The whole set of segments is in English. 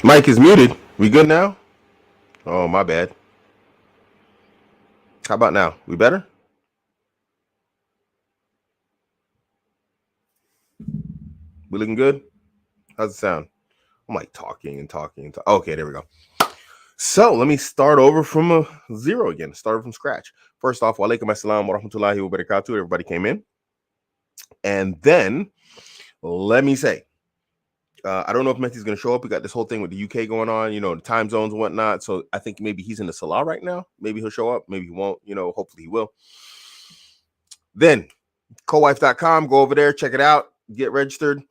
Mike is muted. We good now? Oh, my bad. How about now? We better? We looking good? How's it sound? I'm like talking and talking and okay, there we go. So let me start over from a zero again. Start from scratch. First off, walaikum assalam wa rahmatullahi wa barakatuh. Everybody came in. And then let me say, I don't know if Mehdi's going to show up. We got this whole thing with the UK going on, the time zones and whatnot. So I think maybe he's in the Salah right now. Maybe he'll show up. Maybe he won't. Hopefully he will. Then cowife.com, go over there, check it out, get registered.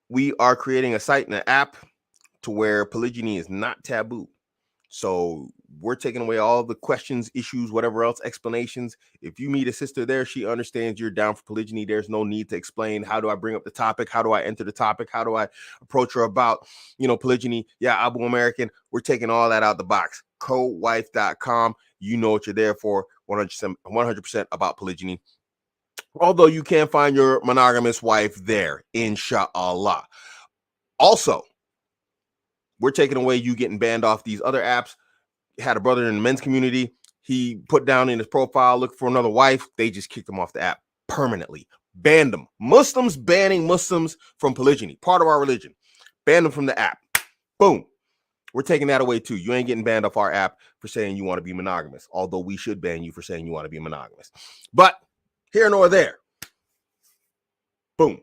We are creating a site and an app to where polygyny is not taboo. So we're taking away all the questions, issues, whatever else, explanations. If you meet a sister there, she understands you're down for polygyny. There's no need to explain, how do I bring up the topic? How do I enter the topic? How do I approach her about, polygyny? Yeah, Abuamerican. We're taking all that out the box. cowife.com. You know what you're there for. 100% about polygyny. Although you can find your monogamous wife there, inshallah. Also, we're taking away you getting banned off these other apps. Had a brother in the men's community. He put down in his profile, look for another wife. They just kicked him off the app permanently. Banned them. Muslims banning Muslims from polygyny. Part of our religion. Banned them from the app. Boom. We're taking that away too. You ain't getting banned off our app for saying you want to be monogamous. Although we should ban you for saying you want to be monogamous. But here nor there. Boom.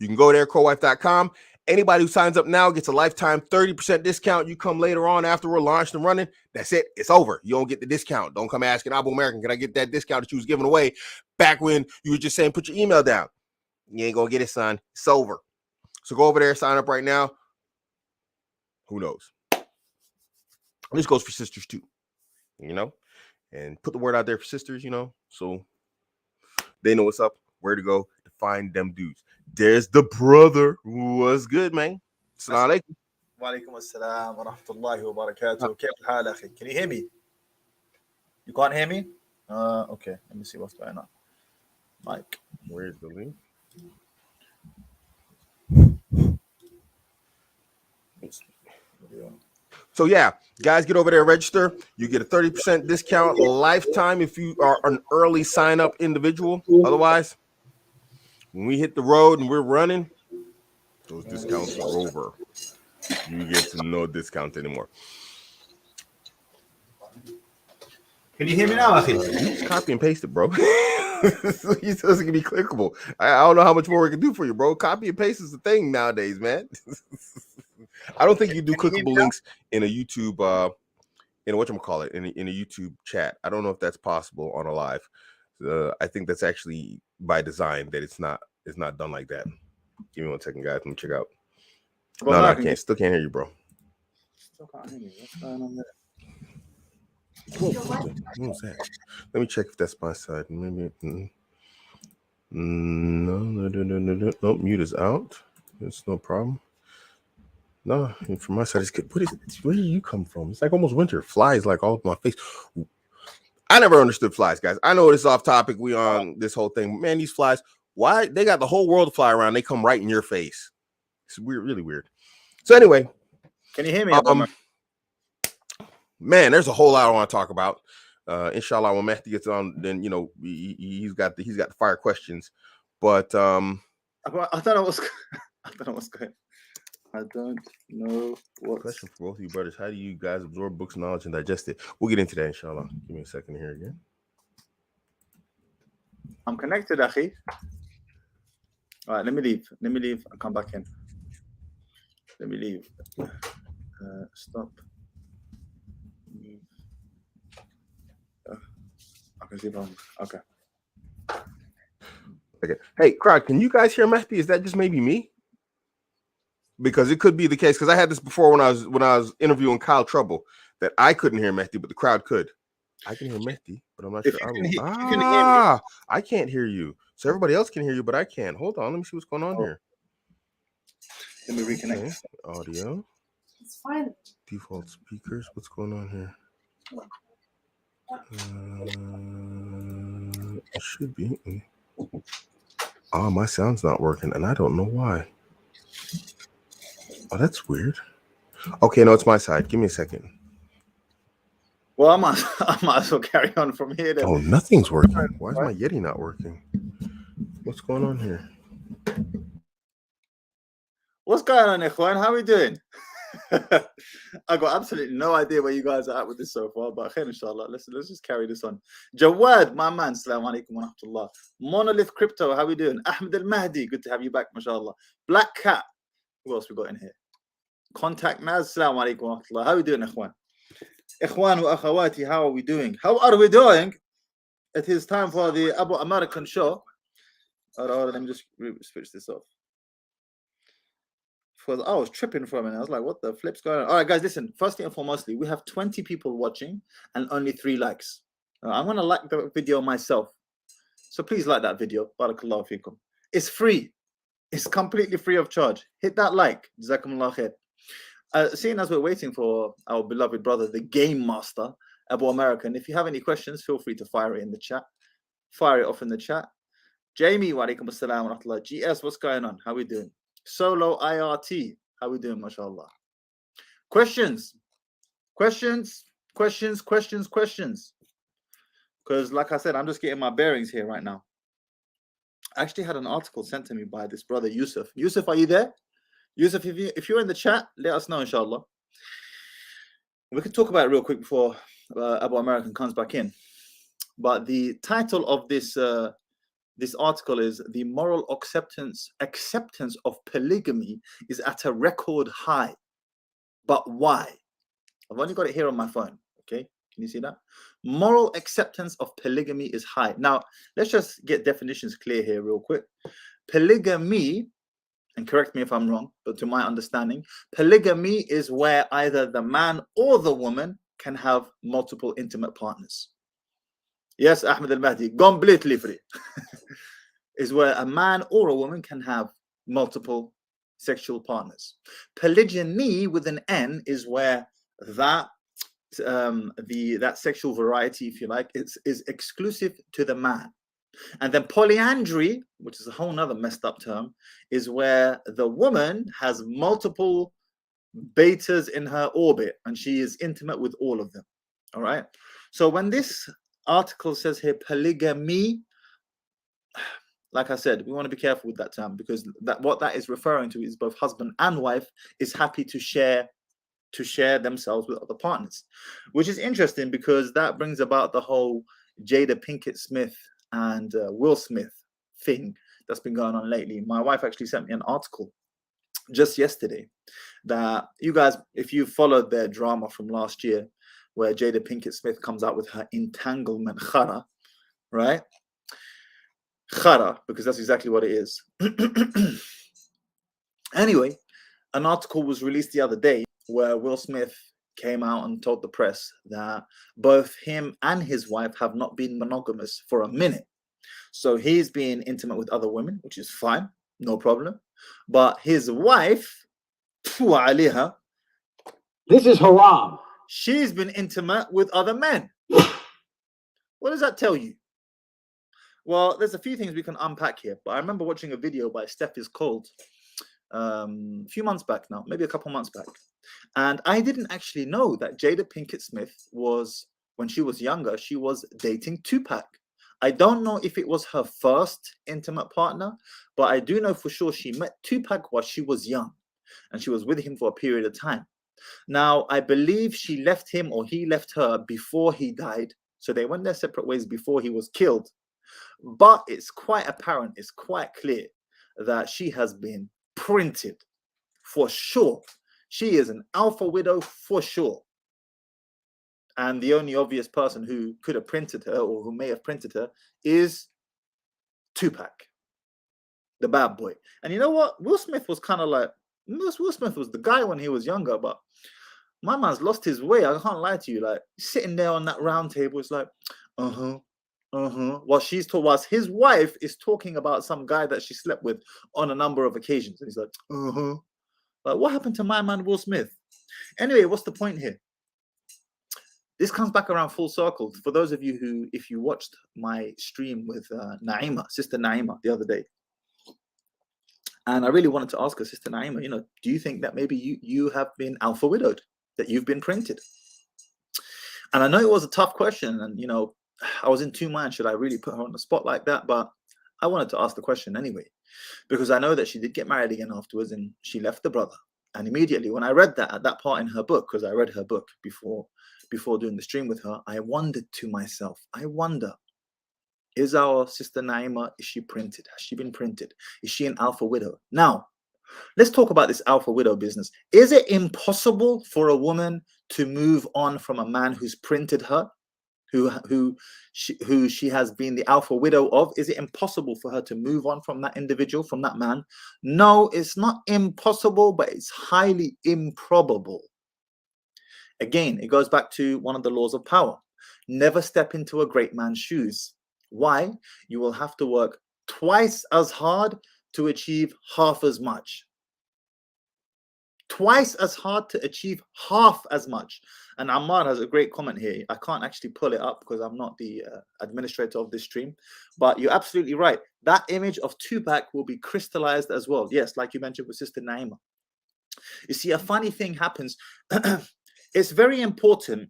You can go there, cowife.com. Anybody who signs up now gets a lifetime 30% discount. You come later on after we're launched and running. That's it. It's over. You don't get the discount. Don't come asking Abuamerican, can I get that discount that you was giving away back when you were just saying put your email down? You ain't going to get it, son. It's over. So go over there, sign up right now. Who knows? This goes for sisters too, and put the word out there for sisters, so they know what's up, where to go to find them dudes. There's the brother. What's good, man? Assalamu alaikum. Walaikum assalam wa rahmatullahi wa barakatuh. كيف الحال أخي? Can you hear me? You can't hear me? Okay. Let me see what's going on. Mike. Where's the link? So yeah, guys, get over there, register. You get a 30% discount lifetime if you are an early sign up individual. Otherwise, when we hit the road and we're running, those discounts are over. You get to no discount anymore. Can you hear me now, Akhi? You just copy and paste it, bro. He says it can be clickable. I don't know how much more we can do for you, bro. Copy and paste is the thing nowadays, man. I don't think you do clickable links in a YouTube, in whatchamacallit, in a YouTube chat. I don't know if that's possible on a live. I think that's actually by design that it's not done like that. Give me 1 second, guys. Let me check out. Well, no, I can't. Still can't hear you, bro. Still can't hear me. What's going on there? What was that? Let me check if that's my side. Maybe. No. Nope, mute is out. It's no problem. No, from my side, it's good. Where do you come from? It's like almost winter. Flies like all over my face. I never understood flies, guys. I know it's off topic. We on this whole thing. Man, these flies, why? They got the whole world to fly around. They come right in your face. It's weird, really weird. So anyway. Can you hear me? Man, there's a whole lot I want to talk about. Inshallah, when Mehdi gets on, then he's got the fire questions. But I don't know what's going. I don't know what. Question for both of you brothers: how do you guys absorb books' knowledge and digest it? We'll get into that, inshallah. Give me a second here again. I'm connected, Akhi. All right, let me leave and come back in. Let me leave. Stop. I can see them. Okay. Hey, crowd, can you guys hear Mehdi? Is that just maybe me? Because it could be the case. Because I had this before when I was interviewing Kyle Trouble, that I couldn't hear Mehdi, but the crowd could. I can hear Mehdi, but I'm not sure. I can't hear you. So everybody else can hear you, but I can't. Hold on, let me see what's going on here. Let me reconnect. Okay. Audio. It's fine. Default speakers. What's going on here? It should be. My sound's not working, and I don't know why. Oh, that's weird. Okay, no, it's my side. Give me a second. Well, I might as well carry on from here then. Oh, nothing's working. Why is my Yeti not working? What's going on here? What's going on, Ikhwan? How are we doing? I got absolutely no idea where you guys are at with this so far, but khair, inshallah. Let's just carry this on. Jawad, my man, assalamu alaikum wa rahmatullah. Monolith Crypto, how we doing? Ahmed Al Mahdi, good to have you back, mashallah. Black Cat, who else we got in here? Contact Naz, assalamu alaikum wa rahmatullah. How we doing, Ikhwan? Ikhwan wa akhawati, how are we doing? How are we doing? It is time for the Abuamerican show. Hold on, let me just switch this off. Because I was tripping for a minute. I was like, what the flip's going on? All right, guys, listen. Firstly and foremostly, we have 20 people watching and only 3 likes. I'm going to like the video myself. So please like that video. Barakallahu feekum. It's free. It's completely free of charge. Hit that like. Jazakumullah khair. Seeing as we're waiting for our beloved brother, the Game Master, Abuamerican, if you have any questions, feel free to fire it in the chat. Fire it off in the chat. Jamie, wa alaikum assalam wa rahmatullah. GS, what's going on? How we doing? Solo IRT, how we doing, mashallah? Questions. Because like I said, I'm just getting my bearings here right now. I actually had an article sent to me by this brother, Yusuf. Yusuf, are you there? Yusuf, if you're in the chat, let us know, inshallah. We can talk about it real quick before Abuamerican comes back in. But the title of this article is "The Moral Acceptance of Polygamy is at a Record High, but why?" I've only got it here on my phone. Okay, can you see that? Moral acceptance of polygamy is high. Now, let's just get definitions clear here real quick. Polygamy, and correct me if I'm wrong, but to my understanding, polygamy is where either the man or the woman can have multiple intimate partners. Yes, Ahmed Al Mahdi, completely free. Is where a man or a woman can have multiple sexual partners. Polygyny with an N is where that that sexual variety, if you like, is exclusive to the man. And then polyandry, which is a whole nother messed up term, is where the woman has multiple betas in her orbit and she is intimate with all of them. All right. So when this article says here polygamy, like I said, we want to be careful with that term, because what that is referring to is both husband and wife is happy to share themselves with other partners, which is interesting because that brings about the whole Jada Pinkett Smith and Will Smith thing that's been going on lately. My wife actually sent me an article just yesterday that you guys, if you followed their drama from last year, where Jada Pinkett Smith comes out with her entanglement khara, right? Khara, because that's exactly what it is. Anyway, an article was released the other day where Will Smith came out and told the press that both him and his wife have not been monogamous for a minute. So he's being intimate with other women, which is fine, no problem. But his wife, this is haram. She's been intimate with other men. What does that tell you? Well, there's a few things we can unpack here, but I remember watching a video by Steph is Cold a few months back now, maybe a couple months back. And I didn't actually know that Jada Pinkett Smith was, when she was younger, she was dating Tupac. I don't know if it was her first intimate partner, but I do know for sure she met Tupac while she was young, and she was with him for a period of time. Now, I believe she left him or he left her before he died. So they went their separate ways before he was killed. But it's quite apparent, it's quite clear that she has been printed for sure. She is an alpha widow for sure. And the only obvious person who could have printed her or who may have printed her is Tupac, the bad boy. And you know what? Will Smith was kind of like, Will Smith was the guy when he was younger, but my man's lost his way. I can't lie to you. Like, sitting there on that round table, it's like, whilst his wife is talking about some guy that she slept with on a number of occasions. And he's like, Like, what happened to my man Will Smith? Anyway, what's the point here? This comes back around full circle. For those of you who, if you watched my stream with Naima, Sister Naima, the other day, And I really wanted to ask her, Sister Naima, do you think that maybe you have been alpha widowed, that you've been printed? And I know it was a tough question, and I was in two minds. Should I really put her on the spot like that? But I wanted to ask the question anyway, because I know that she did get married again afterwards, and she left the brother. And immediately when I read that, at that part in her book, because I read her book before doing the stream with her, I wondered to myself, is our Sister Naima, is she printed? Has she been printed? Is she an alpha widow? Now, let's talk about this alpha widow business. Is it impossible for a woman to move on from a man who's printed her, who she has been the alpha widow of? Is it impossible for her to move on from that individual, from that man? No, it's not impossible, but it's highly improbable. Again, it goes back to one of the laws of power. Never step into a great man's shoes. Why? You will have to work twice as hard to achieve half as much. Twice as hard to achieve half as much. And Ammar has a great comment here. I can't actually pull it up because I'm not the administrator of this stream. But you're absolutely right. That image of Tupac will be crystallized as well. Yes, like you mentioned with Sister Naima. You see, a funny thing happens. It's very important,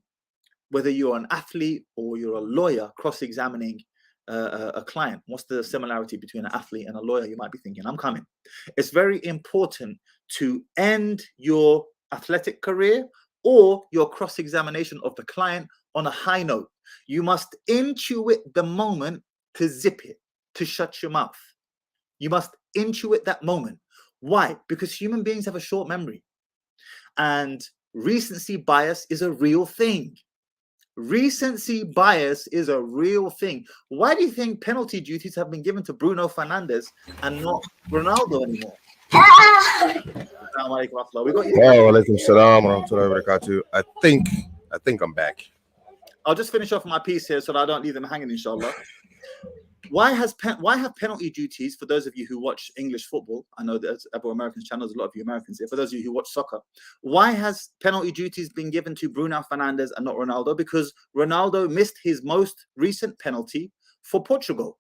whether you're an athlete or you're a lawyer cross-examining a client. What's the similarity between an athlete and a lawyer? You might be thinking, I'm coming. It's very important to end your athletic career or your cross-examination of the client on a high note. You must intuit the moment to zip it, to shut your mouth. You must intuit that moment. Why? Because human beings have a short memory, and recency bias is a real thing. Recency bias is a real thing. Why do you think penalty duties have been given to Bruno Fernandes and not Ronaldo anymore? We got you. Alaikum salam wa rahmatullahi wa barakatuh. I think I'm back. I'll just finish off my piece here so that I don't leave them hanging, inshallah. Why have penalty duties, for those of you who watch English football? I know there's Abuamerican channels, a lot of you Americans here. For those of you who watch soccer, why has penalty duties been given to Bruno Fernandes and not Ronaldo? Because Ronaldo missed his most recent penalty for Portugal.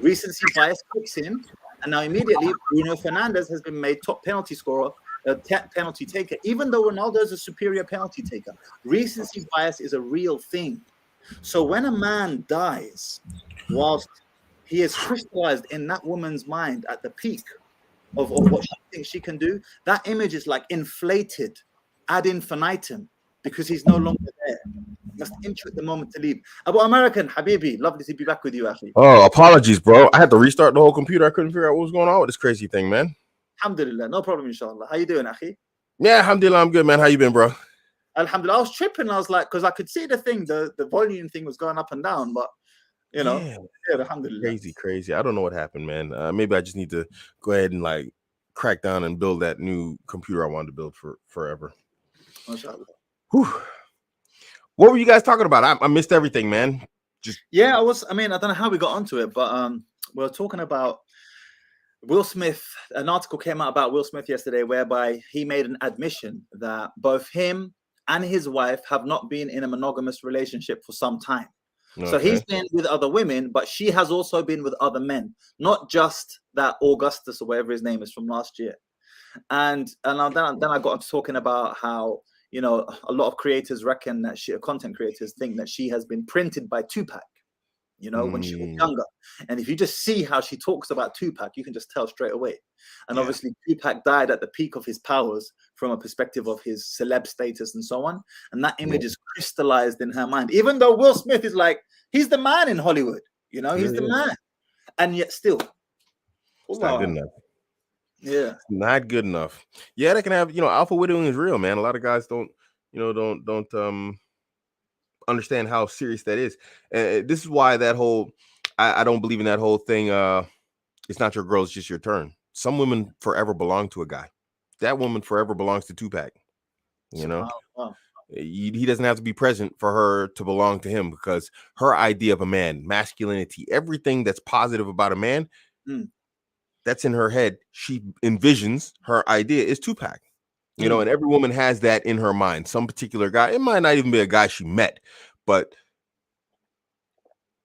Recency bias kicks in, and now immediately Bruno Fernandes has been made top penalty scorer, penalty taker, even though Ronaldo is a superior penalty taker. Recency bias is a real thing. So when a man dies, whilst he is crystallized in that woman's mind at the peak of what she thinks she can do, that image is like inflated ad infinitum because he's no longer there. You must intuit the moment to leave. Abuamerican, Habibi, lovely to be back with you, Akhi. Oh, apologies, bro. I had to restart the whole computer. I couldn't figure out what was going on with this crazy thing, man. Alhamdulillah, no problem, inshallah. How you doing, Akhi? Yeah, alhamdulillah, I'm good, man. How you been, bro? Alhamdulillah. I was tripping. I was like, because I could see the thing, the volume thing was going up and down, but yeah, alhamdulillah. Crazy. I don't know what happened, man. Maybe I just need to go ahead and like crack down and build that new computer I wanted to build for forever. MashaAllah. Whew. What were you guys talking about? I missed everything, man. I don't know how we got onto it, but we were talking about Will Smith. An article came out about Will Smith yesterday whereby he made an admission that both him and his wife have not been in a monogamous relationship for some time. Okay. So he's been with other women, but she has also been with other men, not just that Augustus or whatever his name is from last year. And then I got to talking about how, a lot of creators reckon that content creators think that she has been printed by Tupac, when she was younger. And if you just see how she talks about Tupac, you can just tell straight away. And obviously Tupac died at the peak of his powers from a perspective of his celeb status and so on. And that image is crystallized in her mind, even though Will Smith is like, he's the man in Hollywood, he's the man. And yet still, it's not good enough. Yeah. Not good enough. Yeah, they can have, alpha widowing is real, man. A lot of guys don't understand how serious that is. This is why that whole, I don't believe in that whole thing. It's not your girl, it's just your turn. Some women forever belong to a guy. That woman forever belongs to Tupac. Wow. He doesn't have to be present for her to belong to him, because her idea of a man, masculinity, everything that's positive about a man, that's in her head. She envisions her idea is Tupac. And every woman has that in her mind. Some particular guy, it might not even be a guy she met, but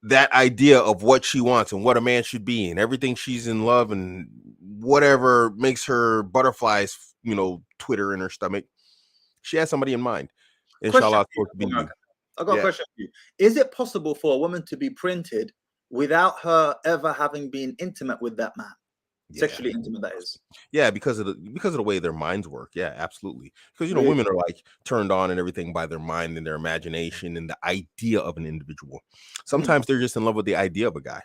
that idea of what she wants and what a man should be and everything she's in love and whatever makes her butterflies, twitter in her stomach, she has somebody in mind. Question Inshallah, it's for you, supposed to be you. I got a Yeah. question for you. Is it possible for a woman to be printed without her ever having been intimate with that man? Yeah. Sexually intimate, that is. Yeah, because of the way their minds work. Yeah, absolutely. Because Really? women are like turned on and everything by their mind and their imagination and the idea of an individual. Sometimes they're just in love with the idea of a guy.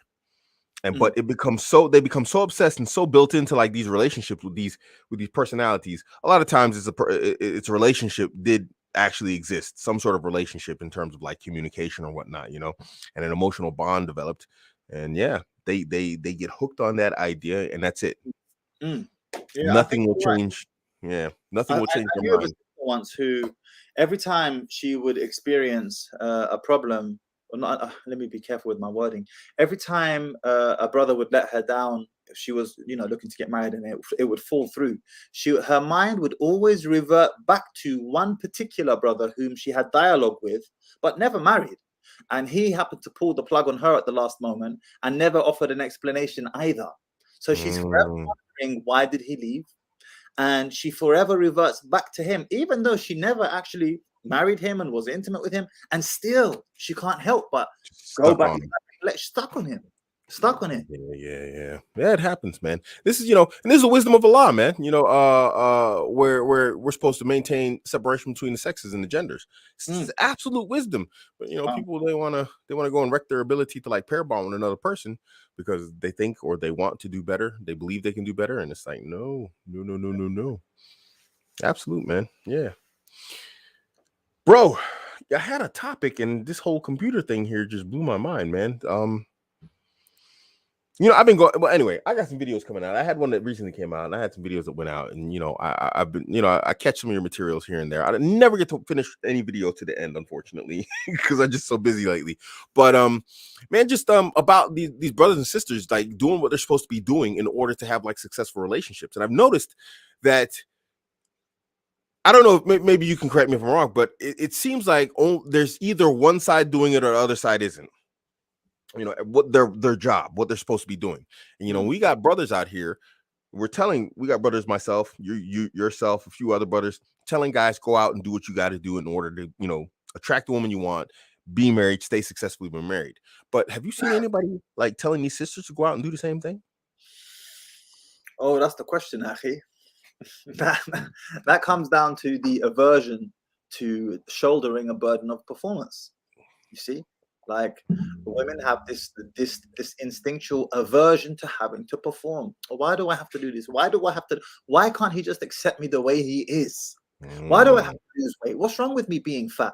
And but they become so obsessed and so built into like these relationships with these personalities. A lot of times it's a relationship did actually exist, some sort of relationship in terms of like communication or whatnot, and an emotional bond developed. And yeah, they get hooked on that idea, and that's it. Yeah, Nothing will change. Right. Yeah, nothing will change I their knew of a mind. sister once who, every time she would experience a problem, or not, let me be careful with my wording. Every time a brother would let her down, if she was, looking to get married, and it would fall through. Her mind would always revert back to one particular brother whom she had dialogue with, but never married. And he happened to pull the plug on her at the last moment and never offered an explanation either. So she's forever wondering, why did he leave? And she forever reverts back to him, even though she never actually married him and was intimate with him. And still, she can't help but go back, stuck on him, stuck on it. Yeah. It happens, man. This is, and this is the wisdom of Allah, man. Where we're supposed to maintain separation between the sexes and the genders. This is absolute wisdom. But people they wanna go and wreck their ability to like pair bond with another person because they think or they want to do better. They believe they can do better, and it's like no. Absolute, man. Yeah. Bro, I had a topic, and this whole computer thing here just blew my mind, man. I've been going. Well, anyway, I got some videos coming out. I had one that recently came out, and I had some videos that went out. And I've been, I catch some of your materials here and there. I never get to finish any video to the end, unfortunately, because I'm just so busy lately. But man, just about these brothers and sisters like doing what they're supposed to be doing in order to have like successful relationships. And I've noticed that. I don't know. Maybe you can correct me if I'm wrong, but it seems like there's either one side doing it or the other side isn't. What their job, what they're supposed to be doing. And we got brothers out here. We got brothers, myself, yourself, a few other brothers, telling guys go out and do what you got to do in order to attract the woman you want, be married, stay successfully when married. But have you seen anybody like telling these sisters to go out and do the same thing? Oh, that's the question, Akhi. That comes down to the aversion to shouldering a burden of performance. You see, like women have this instinctual aversion to having to perform. Why do I have to do this? Why can't he just accept me the way he is? Why do I have to lose weight? What's wrong with me being fat?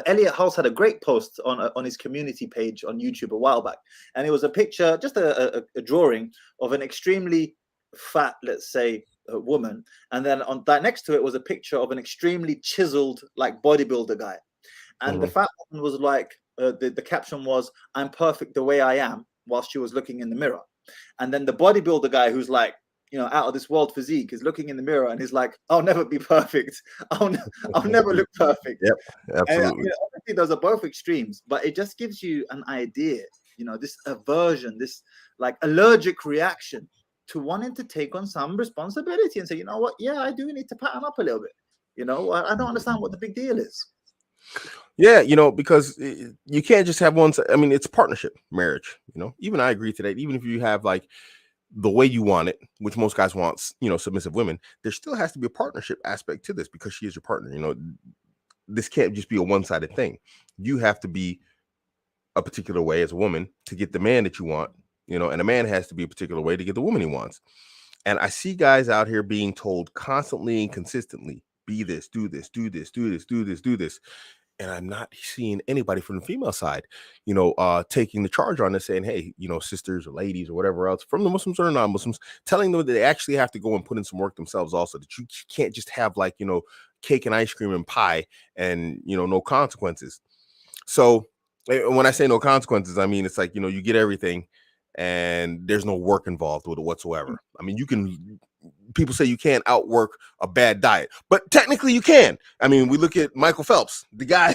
Elliot Hulse had a great post on his community page on YouTube a while back, and it was a picture, just a drawing of an extremely fat, let's say, woman, and then on that next to it was a picture of an extremely chiseled, like bodybuilder guy, and the fat woman was like, the caption was, "I'm perfect the way I am," whilst she was looking in the mirror, and then the bodybuilder guy, who's like, out of this world physique, is looking in the mirror and he's like, "I'll never be perfect. I'll never look perfect." Yep, absolutely. And, obviously, those are both extremes, but it just gives you an idea. This aversion, this like allergic reaction to wanting to take on some responsibility and say, you know what? Yeah, I do need to pattern up a little bit. I don't understand what the big deal is. Yeah, because you can't just have one. I mean, it's a partnership, marriage. Even I agree to that. Even if you have like the way you want it, which most guys want, submissive women, there still has to be a partnership aspect to this because she is your partner. This can't just be a one-sided thing. You have to be a particular way as a woman to get the man that you want, and a man has to be a particular way to get the woman he wants. And I see guys out here being told constantly and consistently, be this, do this, do this, do this, do this, do this. And I'm not seeing anybody from the female side, taking the charge on this, saying, hey, sisters or ladies or whatever else, from the Muslims or non-Muslims, telling them that they actually have to go and put in some work themselves also, that you can't just have like, cake and ice cream and pie and, no consequences. So when I say no consequences, I mean, it's like, you get everything and there's no work involved with it whatsoever. I mean, people say you can't outwork a bad diet, but technically you can. I mean, we look at Michael Phelps, the guy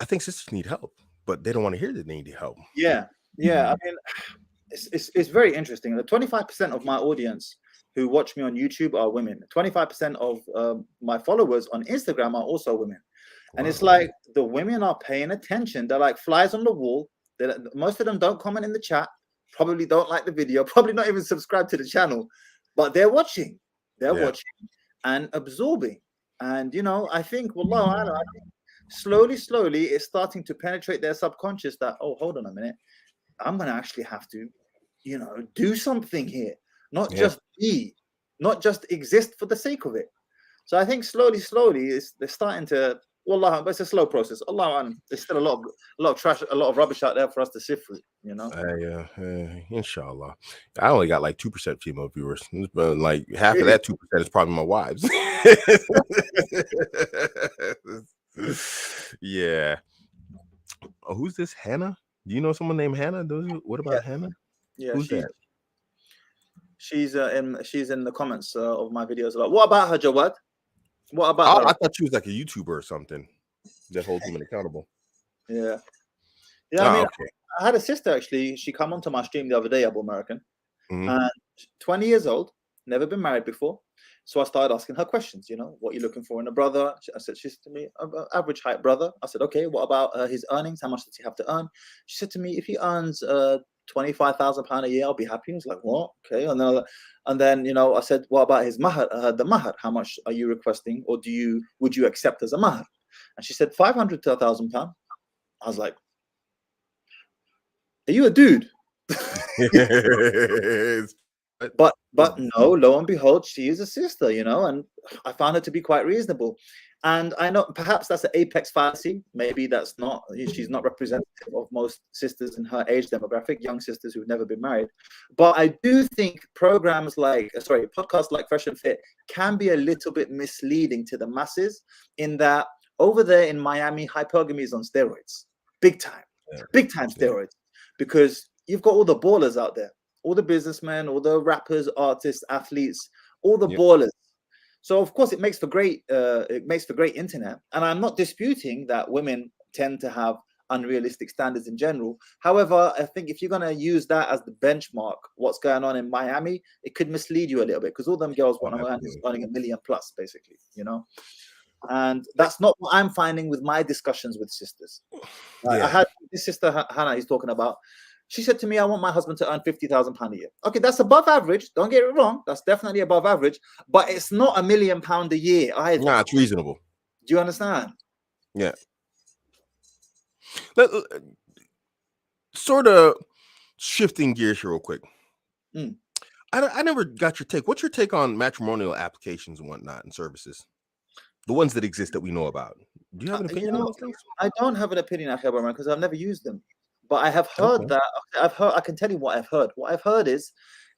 I think sisters need help, but they don't want to hear that they need help. Yeah. I mean, it's very interesting. The 25% of my audience who watch me on YouTube are women. 25% of my followers on Instagram are also women. And it's like the women are paying attention. They're like flies on the wall. Most of them don't comment in the chat, probably don't like the video, probably not even subscribe to the channel, but they're watching. They're watching and absorbing. And, I think, wallah, I think slowly, it's starting to penetrate their subconscious that, oh, hold on a minute. I'm going to actually have to, do something here, not just be, not just exist for the sake of it. So I think slowly, they're starting to, wallah, but it's a slow process. Allah, there's still a lot of trash, a lot of rubbish out there for us to sift through, Inshallah. I only got like 2% female viewers, but like half of that 2% is probably my wives. Yeah. Oh, who's this? Hannah? Do you know someone named Hannah? What about Hannah? Yeah, who's that? She's in the comments of my videos. Like, what about her, Jawad? What about her? I thought she was like a YouTuber or something that holds women accountable. Yeah. I mean, okay. I had a sister actually. She come onto my stream the other day, Abuamerican, and 20 years old, never been married before. So I started asking her questions. What are you looking for in a brother? She said to me, average height brother. I said, okay. What about his earnings? How much does he have to earn? She said to me, if he earns £25,000 a year, I'll be happy. I was like, what? Okay. And then I said, what about his mahar? The mahar? How much are you requesting, or would you accept as a mahar? And she said £500 to £1,000. I was like, are you a dude? But no, lo and behold, she is a sister, and I found her to be quite reasonable. And I know perhaps that's an apex fallacy. Maybe she's not representative of most sisters in her age demographic, young sisters who've never been married. But I do think podcasts like Fresh and Fit can be a little bit misleading to the masses, in that over there in Miami, hypergamy is on steroids, big time steroids, because you've got all the ballers out there, all the businessmen, all the rappers, artists, athletes, all the ballers. So of course it makes for great internet. And I'm not disputing that women tend to have unrealistic standards in general. However, I think if you're going to use that as the benchmark, what's going on in Miami, it could mislead you a little bit, because all them girls want a man who's earning $1 million plus, basically, And that's not what I'm finding with my discussions with sisters. I had this sister Hannah he's talking about. She said to me, I want my husband to earn £50,000 a year. Okay, that's above average. Don't get it wrong. That's definitely above average. But it's not £1 million a year either. Nah, it's reasonable. Do you understand? Yeah. Sort of shifting gears here real quick. I never got your take. What's your take on matrimonial applications and whatnot and services? The ones that exist that we know about. Do you have an opinion on those things? I don't have an opinion, because I've never used them. But I have heard that. I can tell you what I've heard. What I've heard is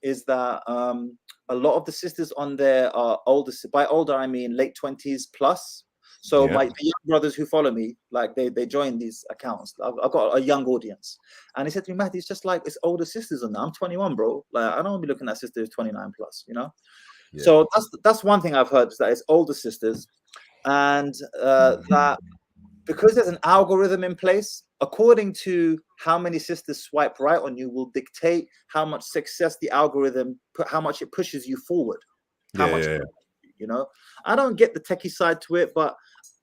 that a lot of the sisters on there are older. By older, I mean late 20s plus. So the young brothers who follow me, like they join these accounts. I've got a young audience, and he said to me, Matthew, it's just like it's older sisters on there. I'm 21, bro. Like I don't want to be looking at sisters 29 plus. So that's one thing I've heard, is that it's older sisters, and that because there's an algorithm in place, according to how many sisters swipe right on you will dictate how much success the algorithm, how much it pushes you forward. I don't get the techie side to it, but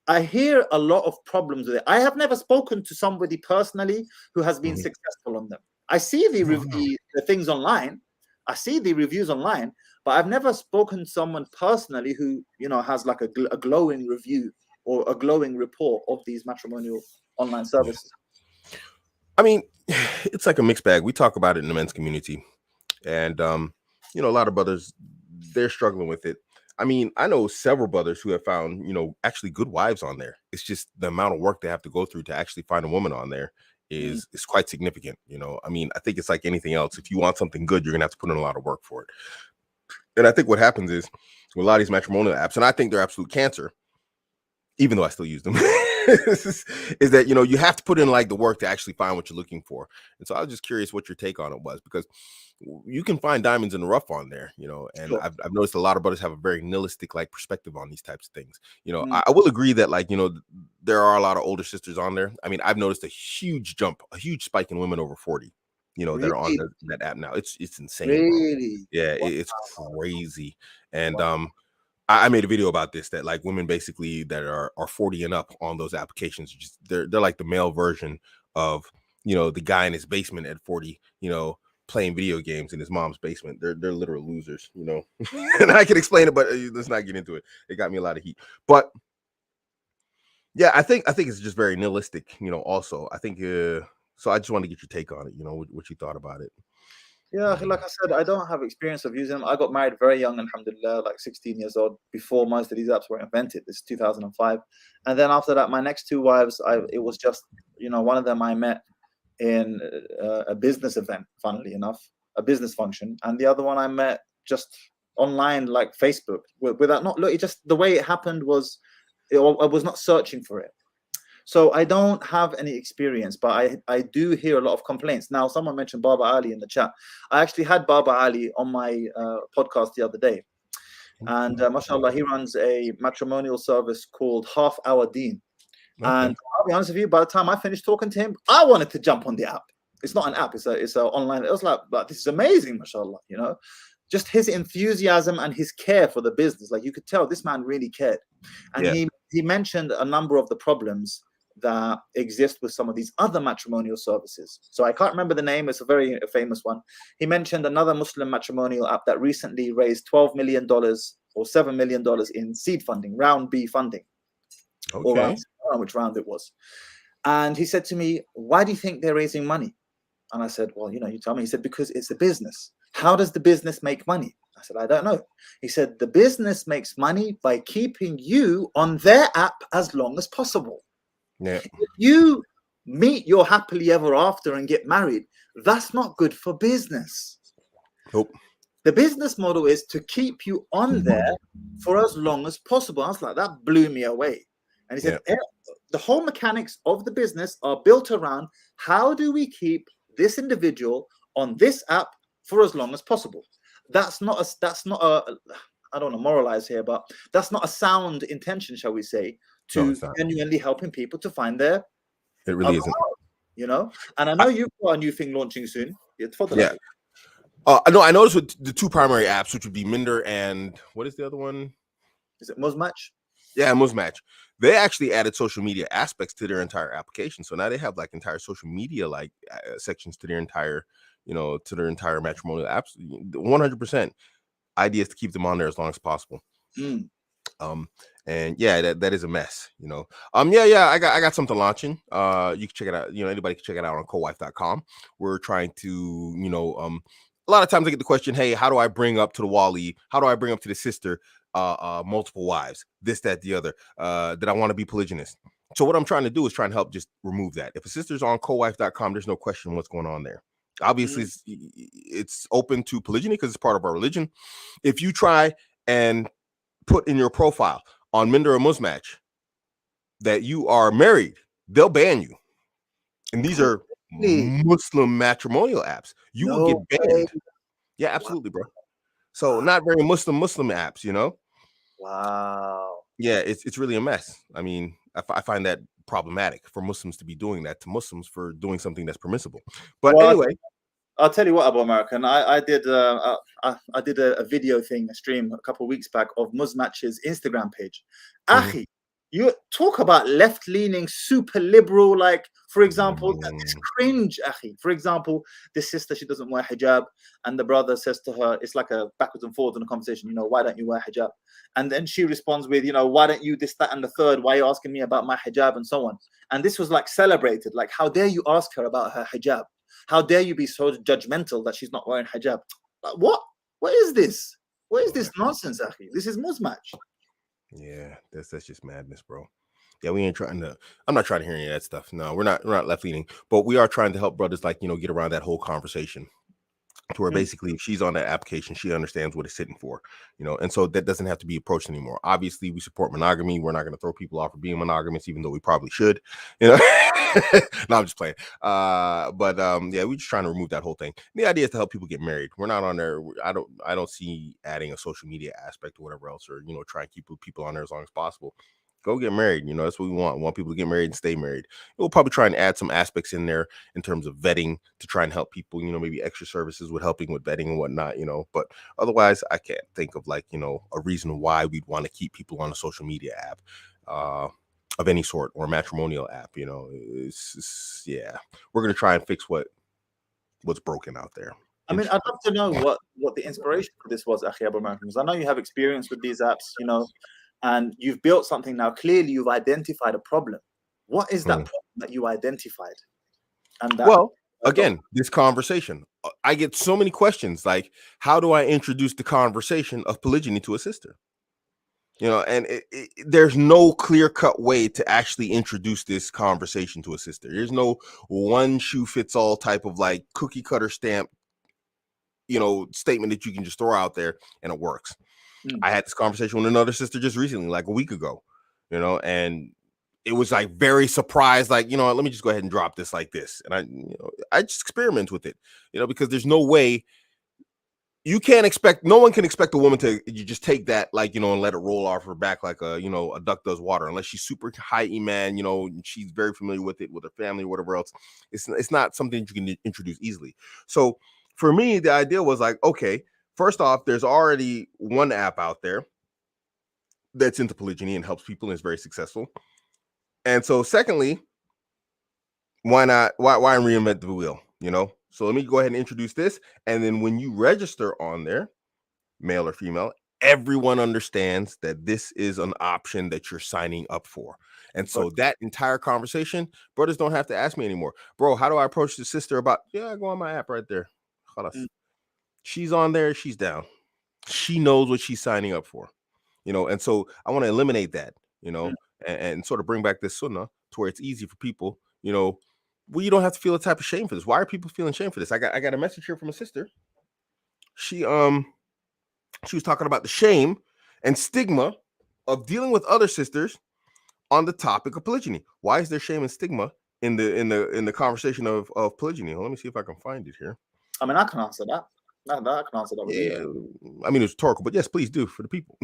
I hear a lot of problems with it. I have never spoken to somebody personally who has been successful on them. I see the things online. I see the reviews online, but I've never spoken to someone personally who, has like a glowing review or a glowing report of these matrimonial online services. I mean, it's like a mixed bag. We talk about it in the men's community, and a lot of brothers, they're struggling with it. I mean, I know several brothers who have found, actually good wives on there. It's just the amount of work they have to go through to actually find a woman on there is quite significant. I mean, I think it's like anything else. If you want something good, you're gonna have to put in a lot of work for it. And I think what happens is with a lot of these matrimonial apps, and I think they're absolute cancer, even though I still use them. is that you have to put in like the work to actually find what you're looking for. And so I was just curious what your take on it was, because you can find diamonds in the rough on there, and Sure. I've noticed a lot of brothers have a very nihilistic like perspective on these types of things. Mm. I will agree that like there are a lot of older sisters on there. I mean, I've noticed a huge spike in women over 40 that are on Really? that app now. It's insane, bro. Really? Yeah, Wow. it's crazy. And Wow. I made a video about this, that like women basically that are 40 and up on those applications, just they're like the male version of the guy in his basement at 40, playing video games in his mom's basement. They're literal losers, and I can explain it, but let's not get into it. It got me a lot of heat. But yeah, I think it's just very nihilistic, also. I think so I just want to get your take on it, what you thought about it. Yeah, like I said, I don't have experience of using them. I got married very young, alhamdulillah, like 16 years old, before most of these apps were invented. This is 2005. And then after that, my next two wives, it was just, one of them I met in a business event, funnily enough, a business function. And the other one I met just online, like Facebook, without not look. It just, the way it happened was, I was not searching for it. So I don't have any experience, but I do hear a lot of complaints. Now, someone mentioned Baba Ali in the chat. I actually had Baba Ali on my podcast the other day. And mashallah, he runs a matrimonial service called Half Hour Deen. Okay. And I'll be honest with you, by the time I finished talking to him, I wanted to jump on the app. It's not an app, it's a online. It was like, this is amazing, mashallah, Just his enthusiasm and his care for the business. Like, you could tell this man really cared. And Yeah. he mentioned a number of the problems that exist with some of these other matrimonial services. So I can't remember the name. It's a very famous one. He mentioned another Muslim matrimonial app that recently raised $12 million or $7 million in seed funding, round B funding. Okay. Or round, I don't know which round it was. And he said to me, why do you think they're raising money? And I said, well, you tell me. He said, because it's a business. How does the business make money? I said, I don't know. He said, the business makes money by keeping you on their app as long as possible. Yeah. If you meet your happily ever after and get married, that's not good for business. Nope. The business model is to keep you on there for as long as possible. I was like, that blew me away. And he said, the whole mechanics of the business are built around how do we keep this individual on this app for as long as possible. That's not a I don't want to moralize here, but that's not a sound intention, shall we say, to genuinely helping people to find their. It really isn't. And I know you've got a new thing launching soon. Yeah. No, I noticed with the two primary apps, which would be Minder and what is the other one? Is it Muzmatch? Yeah, Muzmatch. They actually added social media aspects to their entire application. So now they have like entire social media like sections to their entire, to their entire matrimonial apps. 100% idea is to keep them on there as long as possible. And yeah, that is a mess, yeah, I got something launching. You can check it out, anybody can check it out on cowife.com. We're trying to, a lot of times I get the question, hey, how do I bring up to the wali? How do I bring up to the sister multiple wives, this, that, the other, that I want to be polygynous? So what I'm trying to do is trying to help just remove that. If a sister's on cowife.com, there's no question what's going on there. Obviously, it's open to polygyny because it's part of our religion. If you try and put in your profile on Minder or Muzmatch that you are married, they'll ban you. And these are Muslim matrimonial apps. You will get banned. Yeah, absolutely, bro. So not very Muslim apps, Wow. Yeah, it's really a mess. I mean, I find that problematic for Muslims to be doing that to Muslims for doing something that's permissible. But anyway, I'll tell you what, Abuamerican, I did a video thing, a stream a couple of weeks back of Muzmatch's Instagram page. Achi, you talk about left-leaning, super liberal, like, for example, it's cringe, Achi. For example, this sister, she doesn't wear hijab, and the brother says to her, it's like a backwards and forwards in a conversation, why don't you wear hijab? And then she responds with, why don't you this, that, and the third? Why are you asking me about my hijab and so on? And this was like celebrated, like, how dare you ask her about her hijab? How dare you be so judgmental that she's not wearing hijab? Like, what? What is this? What is this nonsense, Akhi? This is Muzmatch. Yeah, that's just madness, bro. Yeah, we ain't trying to. I'm not trying to hear any of that stuff. No, we're not left leaning, but we are trying to help brothers, like, get around that whole conversation. to where basically if she's on that application, she understands what it's sitting for, and so that doesn't have to be approached anymore. Obviously, we support monogamy. We're not going to throw people off for being monogamous, even though we probably should, No, I'm just playing. But yeah, we're just trying to remove that whole thing. The idea is to help people get married. We're not on there. I don't see adding a social media aspect or whatever else, or try and keep people on there as long as possible. Go get married. That's what we want. We want people to get married and stay married. We'll probably try and add some aspects in there in terms of vetting to try and help people, maybe extra services with helping with vetting and whatnot, but otherwise I can't think of a reason why we'd want to keep people on a social media app of any sort or matrimonial app. Yeah, we're going to try and fix what's broken out there. I mean, I'd love to know what the inspiration for this was, Akhi Abuamerican, because I know you have experience with these apps, and you've built something now. Clearly, you've identified a problem. What is that problem that you identified? And again, this conversation. I get so many questions like, how do I introduce the conversation of polygyny to a sister? And there's no clear-cut way to actually introduce this conversation to a sister. There's no one shoe fits all type of like cookie cutter stamp, statement that you can just throw out there and it works. I had this conversation with another sister just recently, like a week ago, and it was like very surprised, like, let me just go ahead and drop this like this. And I just experiment with it, because there's no way no one can expect a woman to just take that, like, and let it roll off her back like a duck does water, unless she's super high man, she's very familiar with it with her family or whatever else. It's not something that you can introduce easily. So for me, the idea was like, okay, first off, there's already one app out there that's into polygyny and helps people and is very successful. And so secondly, why reinvent the wheel, So let me go ahead and introduce this. And then when you register on there, male or female, everyone understands that this is an option that you're signing up for. And so that entire conversation, brothers don't have to ask me anymore. Bro, how do I approach the sister about, go on my app right there. She's on there, she's down. She knows what she's signing up for, and so I want to eliminate that, and sort of bring back this sunnah to where it's easy for people, well, you don't have to feel a type of shame for this. Why are people feeling shame for this? I got a message here from a sister. She was talking about the shame and stigma of dealing with other sisters on the topic of polygyny. Why is there shame and stigma in the conversation of polygyny? Let me see if I can find it here. I mean, I can answer that. I can answer that. Yeah, I mean, it's rhetorical, but yes, please do for the people.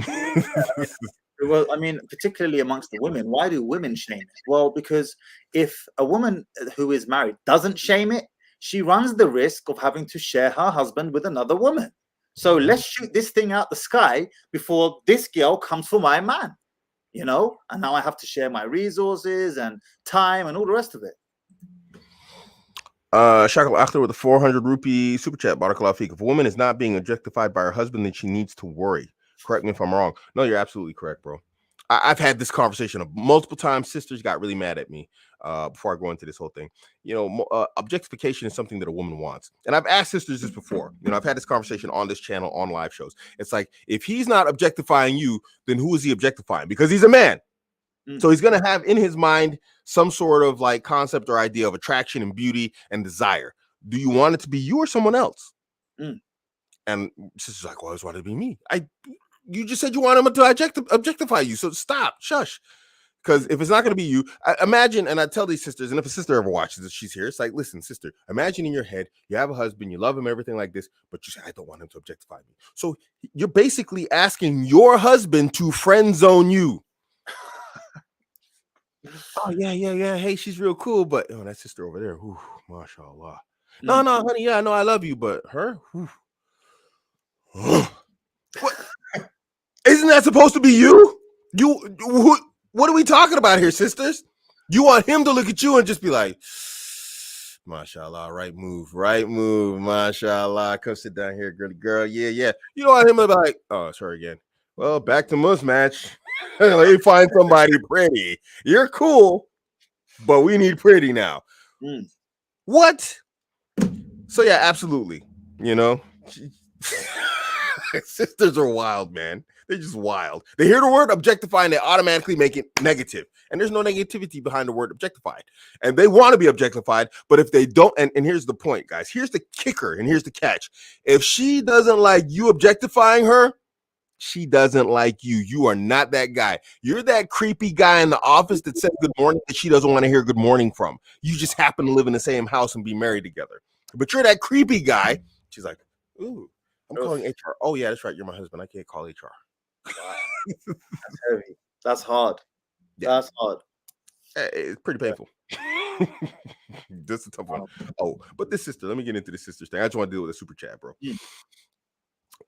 Well, I mean, particularly amongst the women, why do women shame it? Well, because if a woman who is married doesn't shame it, she runs the risk of having to share her husband with another woman. So let's shoot this thing out the sky before this girl comes for my man, and now I have to share my resources and time and all the rest of it. Shakal Akhtar with a 400 rupee super chat. Barakallah Feek. If a woman is not being objectified by her husband, then she needs to worry. Correct me if I'm wrong. No, you're absolutely correct, bro. I've had this conversation multiple times. Sisters got really mad at me before I go into this whole thing. Objectification is something that a woman wants. And I've asked sisters this before. I've had this conversation on this channel, on live shows. It's like, if he's not objectifying you, then who is he objectifying? Because he's a man. So he's going to have in his mind some sort of like concept or idea of attraction and beauty and desire. Do you want it to be you or someone else? And sister's like, well, I always wanted to be me. You just said you want him to objectify you. So stop, shush. Because if it's not going to be you, imagine, and I tell these sisters, and if a sister ever watches this, she's here. It's like, listen, sister, imagine in your head, you have a husband, you love him, everything like this, but you say, I don't want him to objectify me. So you're basically asking your husband to friend zone you. Oh, yeah. Hey, she's real cool, but that sister over there, whew, mashallah. No, honey, yeah, I know I love you, but her? What? Isn't that supposed to be you? What are we talking about here, sisters? You want him to look at you and just be like, mashallah, right move, mashallah. Come sit down here, girl. Yeah. You don't want him to be like, oh, sorry again. Well, back to mismatch. Let me find somebody pretty. You're cool, but we need pretty now. What? So yeah, absolutely. Sisters are wild, man. They're just wild. They hear the word objectify and they automatically make it negative. And there's no negativity behind the word objectified. And they want to be objectified, but if they don't, and here's the point, guys. Here's the kicker, and here's the catch. If she doesn't like you objectifying her, she doesn't like you. You are not that guy. You're that creepy guy in the office that said good morning that she doesn't want to hear good morning from. You just happen to live in the same house and be married together. But you're that creepy guy. She's like, ooh, I'm calling HR. Oh, yeah, that's right. You're my husband. I can't call HR. Wow. That's heavy. That's hard. Yeah. That's hard. It's pretty painful. That's a tough one. Oh, but this sister, let me get into the sisters thing. I just want to deal with a super chat, bro.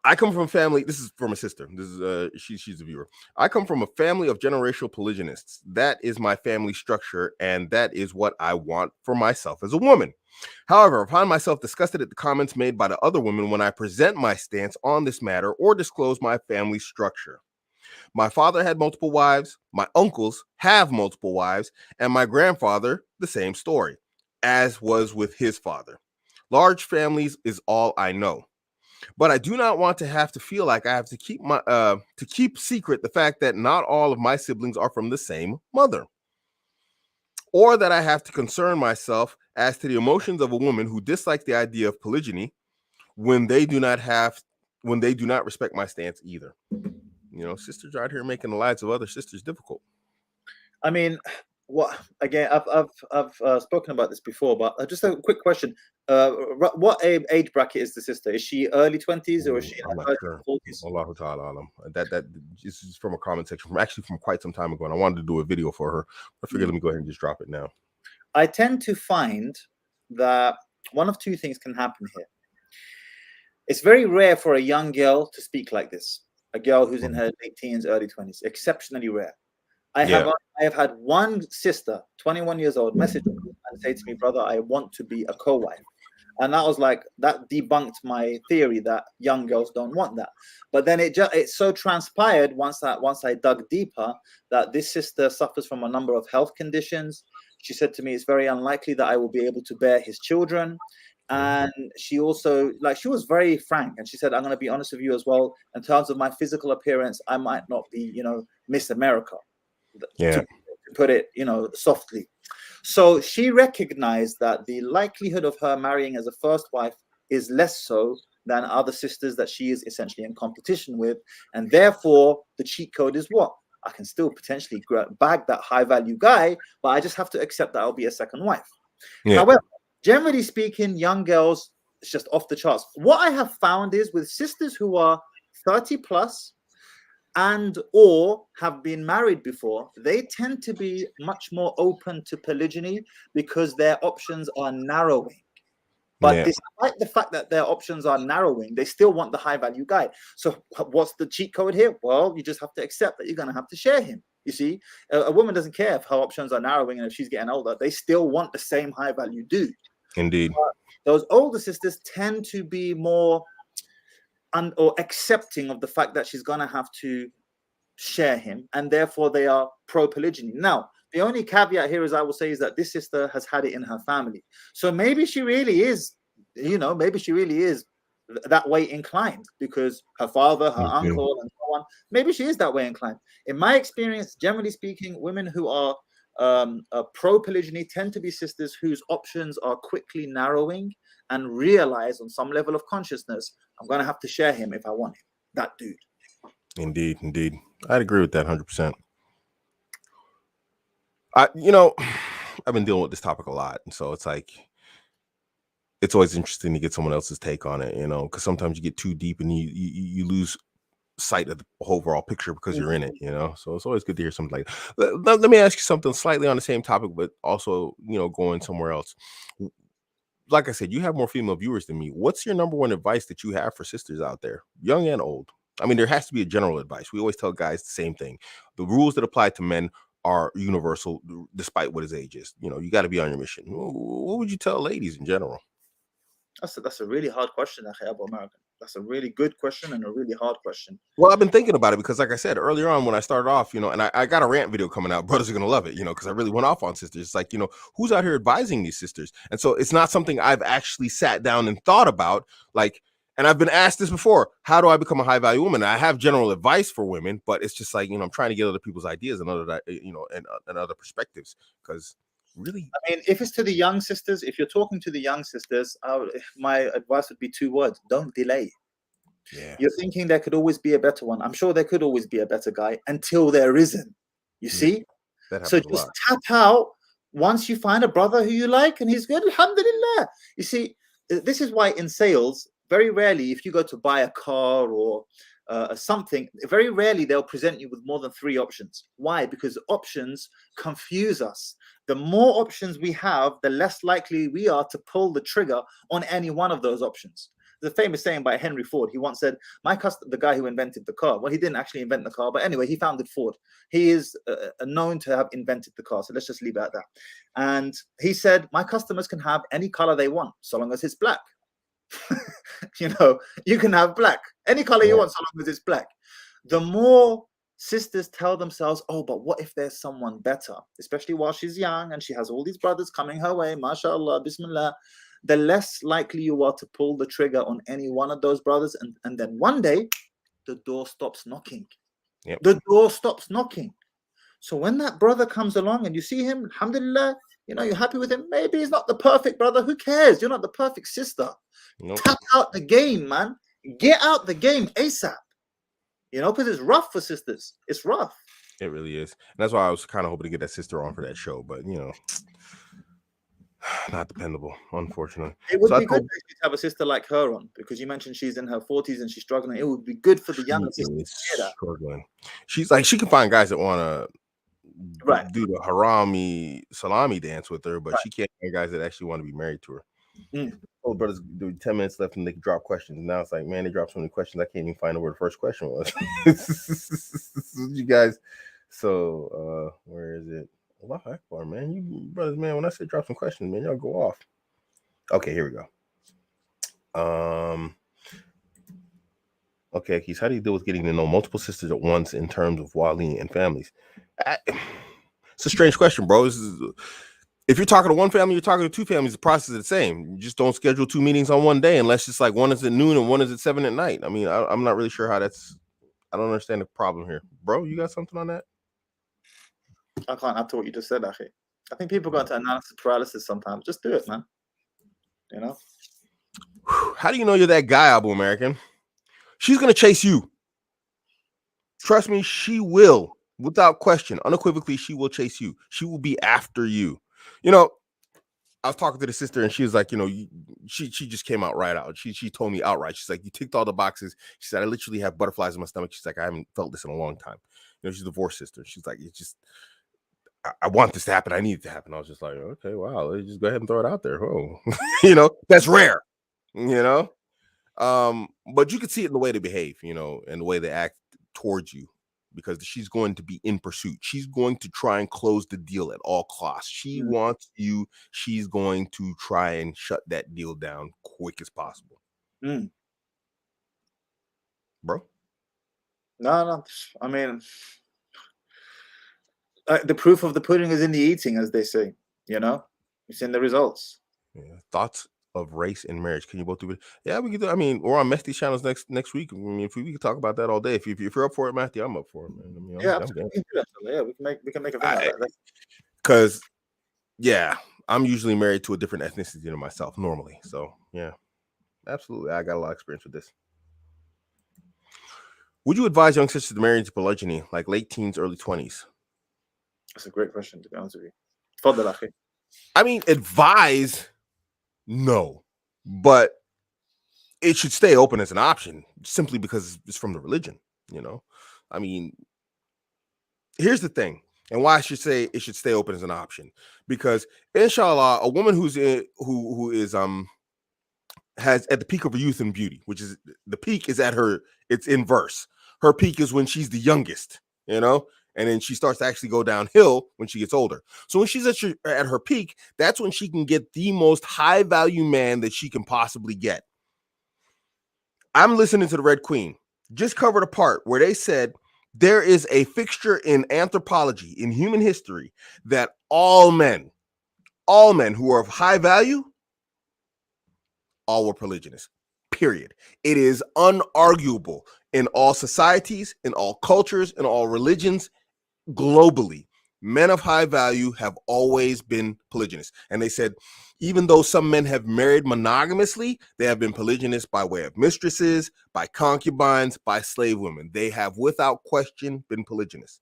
I come from a family. This is from a sister. This is she's a viewer. I come from a family of generational polygynists. That is my family structure, and that is what I want for myself as a woman. However, I find myself disgusted at the comments made by the other women when I present my stance on this matter or disclose my family structure. My father had multiple wives, my uncles have multiple wives, and my grandfather, the same story, as was with his father. Large families is all I know. But I do not want to have to feel like I have to keep secret the fact that not all of my siblings are from the same mother, or that I have to concern myself as to the emotions of a woman who dislikes the idea of polygyny when they do not respect my stance either. You know, sisters are out here making the lives of other sisters difficult. I mean, what again? I've spoken about this before, but just a quick question: what age bracket is the sister? Is she early 20s or is she I'm not sure. 40s? Allahu Ta'ala alam. That this is from a comment section from quite some time ago, and I wanted to do a video for her. I figured let me go ahead and just drop it now. I tend to find that one of two things can happen here. It's very rare for a young girl to speak like this. A girl who's in her late teens, early 20s, exceptionally rare. I have had one sister, 21 years old, message me and say to me, brother, I want to be a co-wife. And that was like, that debunked my theory that young girls don't want that. But then it so transpired once I dug deeper that this sister suffers from a number of health conditions. She said to me, it's very unlikely that I will be able to bear his children. And she also, she was very frank. And she said, I'm going to be honest with you as well. In terms of my physical appearance, I might not be, Miss America. To put it, softly. So she recognized that the likelihood of her marrying as a first wife is less so than other sisters that she is essentially in competition with. And therefore, the cheat code is what? I can still potentially bag that high value guy, but I just have to accept that I'll be a second wife. Yeah. However, generally speaking, young girls, it's just off the charts. What I have found is with sisters who are 30 plus and or have been married before, they tend to be much more open to polygyny because their options are narrowing. But despite the fact that their options are narrowing, they still want the high value guy. So what's the cheat code here? Well, you just have to accept that you're going to have to share him. You see, a woman doesn't care if her options are narrowing and if she's getting older. They still want the same high value dude. Indeed. Those older sisters tend to be more or accepting of the fact that she's going to have to share him, and therefore they are pro polygyny. Now, the only caveat here is I will say is that this sister has had it in her family. So maybe she really is, maybe she really is that way inclined because her father, her uncle, and so on. Maybe she is that way inclined. In my experience, generally speaking, women who are pro polygyny tend to be sisters whose options are quickly narrowing and realize on some level of consciousness, I'm going to have to share him if I want him, that dude. Indeed. I'd agree with that 100%. I've been dealing with this topic a lot, and so it's like it's always interesting to get someone else's take on it, because sometimes you get too deep and you lose sight of the overall picture because you're in it, so it's always good to hear something like that. Let me ask you something slightly on the same topic, but also going somewhere else. Like I said, you have more female viewers than me. What's your number one advice that you have for sisters out there, young and old? I mean, there has to be a general advice. We always tell guys the same thing. The rules that apply to men are universal, despite what his age is. You got to be on your mission. What would you tell ladies in general? That's a really hard question, Abuamerican. That's a really good question and a really hard question. Well, I've been thinking about it because, like I said earlier on, when I started off, and I got a rant video coming out. Brothers are gonna love it, because I really went off on sisters. It's like, who's out here advising these sisters? And so it's not something I've actually sat down and thought about. Like, And I've been asked this before. How do I become a high value woman? I have general advice for women, but it's just like, I'm trying to get other people's ideas and and other perspectives. Because really, I mean, if it's to the young sisters, if you're talking to the young sisters, my advice would be 2 words: don't delay. yeah, You're thinking there could always be a better one. I'm sure there could always be a better guy until there isn't. You see? that So happens a just lot. tap out once you find a brother who you like and he's good. Alhamdulillah. You see, this is why in sales, very rarely, if you go to buy a car or something, very rarely they'll present you with more than 3 options. Why? Because options confuse us. The more options we have, the less likely we are to pull the trigger on any one of those options. There's a famous saying by Henry Ford. He once said, the guy who invented the car, well, he didn't actually invent the car, but anyway, he founded Ford. He is known to have invented the car. So let's just leave it at that. And he said, my customers can have any color they want, so long as it's black. You can have black, any color you want, so long as it's black. The more sisters tell themselves, oh, but what if there's someone better, especially while she's young and she has all these brothers coming her way, mashallah, bismillah, the less likely you are to pull the trigger on any one of those brothers. And then one day, the door stops knocking. Yep. The door stops knocking. So when that brother comes along and you see him, alhamdulillah, you're happy with him. Maybe he's not the perfect brother. Who cares? You're not the perfect sister. Nope. Tap out the game, man. Get out the game ASAP. Because it's rough for sisters. It's rough. It really is. And that's why I was kind of hoping to get that sister on for that show, but not dependable, unfortunately. It would be good to have a sister like her on, because you mentioned she's in her 40s and she's struggling. It would be good for the younger sisters to hear that. Struggling. She's like, she can find guys that want to do the harami salami dance with her, but she can't find guys that actually want to be married to her. Oh, brothers, do 10 minutes left and they can drop questions. Now it's like, man, they dropped so many questions, I can't even find out where the first question was. You guys, so where is it? Allah Akbar, man. You brothers, man, when I say drop some questions, man, y'all go off. Okay, here we go. Okay, Keith, how do you deal with getting to know multiple sisters at once in terms of wali and families? It's a strange question, bro. If you're talking to one family, you're talking to 2 families, the process is the same. You just don't schedule 2 meetings on one day unless it's like one is at noon and one is at 7 at night. I mean, I'm not really sure how that's. I don't understand the problem here, bro. You got something on that? I can't add to what you just said, Akhi. I think people go into analysis paralysis sometimes. Just do it, man. How do you know you're that guy, Abuamerican? She's going to chase you. Trust me, she will. Without question, unequivocally, she will chase you. She will be after you. I was talking to the sister and she was like, she just came out right out. She told me outright. She's like, you ticked all the boxes. She said, I literally have butterflies in my stomach. She's like, I haven't felt this in a long time. She's a divorced sister. She's like, it's just, I want this to happen. I need it to happen. I was just like, okay, wow. Let's just go ahead and throw it out there. Oh, that's rare, but you could see it in the way they behave, and the way they act towards you, because she's going to be in pursuit. She's going to try and close the deal at all costs. She wants you. She's going to try and shut that deal down quick as possible. Bro? No. I mean, the proof of the pudding is in the eating, as they say. It's in the results. Yeah. Thoughts of race and marriage? Can you both do it? Yeah, we can do. I mean, we're on Mehdi's channels next week. I mean, if we can talk about that all day. If you're up for it, Matthew, I'm up for it, man. I mean, absolutely. We can make a thing like that. Because, I'm usually married to a different ethnicity than myself normally. So, yeah, absolutely. I got a lot of experience with this. Would you advise young sisters to marry into polygyny, like late teens, early 20s? That's a great question, to be honest with you. Fadal, Akhi. I mean, advise, no, but it should stay open as an option simply because it's from the religion, I mean, here's the thing, and why I should say it should stay open as an option, because inshallah, a woman who is has at the peak of her youth and beauty, which is the peak is it's inverse. Her peak is when she's the youngest, and then she starts to actually go downhill when she gets older. So when she's at her peak, that's when she can get the most high value man that she can possibly get. I'm listening to the Red Queen. Just covered a part where they said there is a fixture in anthropology, in human history, that all men who are of high value, all were polygynous. period. It is unarguable in all societies, in all cultures, in all religions, globally. Men of high value have always been polygynous. And they said, even though some men have married monogamously, they have been polygynous by way of mistresses, by concubines, by slave women. They have, without question, been polygynous.